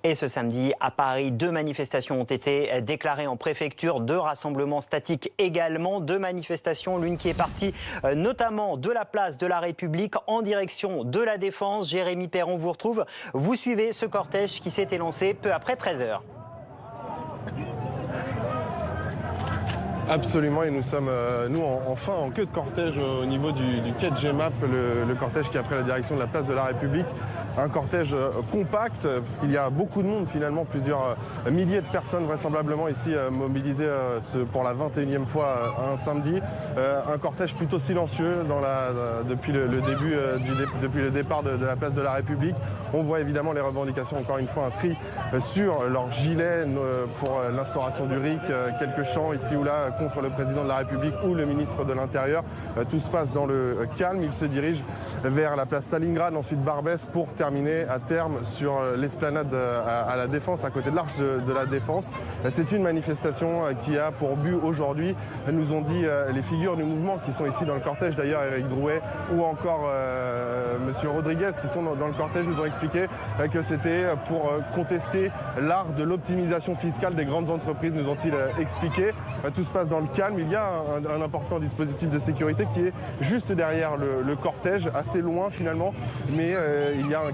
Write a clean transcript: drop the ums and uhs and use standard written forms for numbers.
Et ce samedi, à Paris, 2 manifestations ont été déclarées en préfecture, 2 rassemblements statiques également, 2 manifestations, l'une qui est partie notamment de la place de la République en direction de la Défense. Jérémy Perron vous retrouve. Vous suivez ce cortège qui s'était lancé peu après 13h. Absolument, et nous sommes, enfin en queue de cortège au niveau du quai de Gemap, le cortège qui a pris la direction de la place de la République. Un cortège compact, parce qu'il y a beaucoup de monde finalement, plusieurs milliers de personnes vraisemblablement ici mobilisées pour la 21e fois un samedi. Un cortège plutôt silencieux depuis le départ de la place de la République. On voit évidemment les revendications encore une fois inscrites sur leur gilet pour l'instauration du RIC, quelques chants ici ou là contre le président de la République ou le ministre de l'Intérieur. Tout se passe dans le calme. Il se dirige vers la place Stalingrad, ensuite Barbès, pour terminer à terme sur l'esplanade à la Défense, à côté de l'Arche de la Défense. C'est une manifestation qui a pour but aujourd'hui, nous ont dit les figures du mouvement qui sont ici dans le cortège, d'ailleurs Éric Drouet ou encore Monsieur Rodriguez qui sont dans le cortège, nous ont expliqué que c'était pour contester l'art de l'optimisation fiscale des grandes entreprises, nous ont-ils expliqué. Tout se passe dans le calme. Il y a un important dispositif de sécurité qui est juste derrière le cortège, assez loin finalement, mais il y a un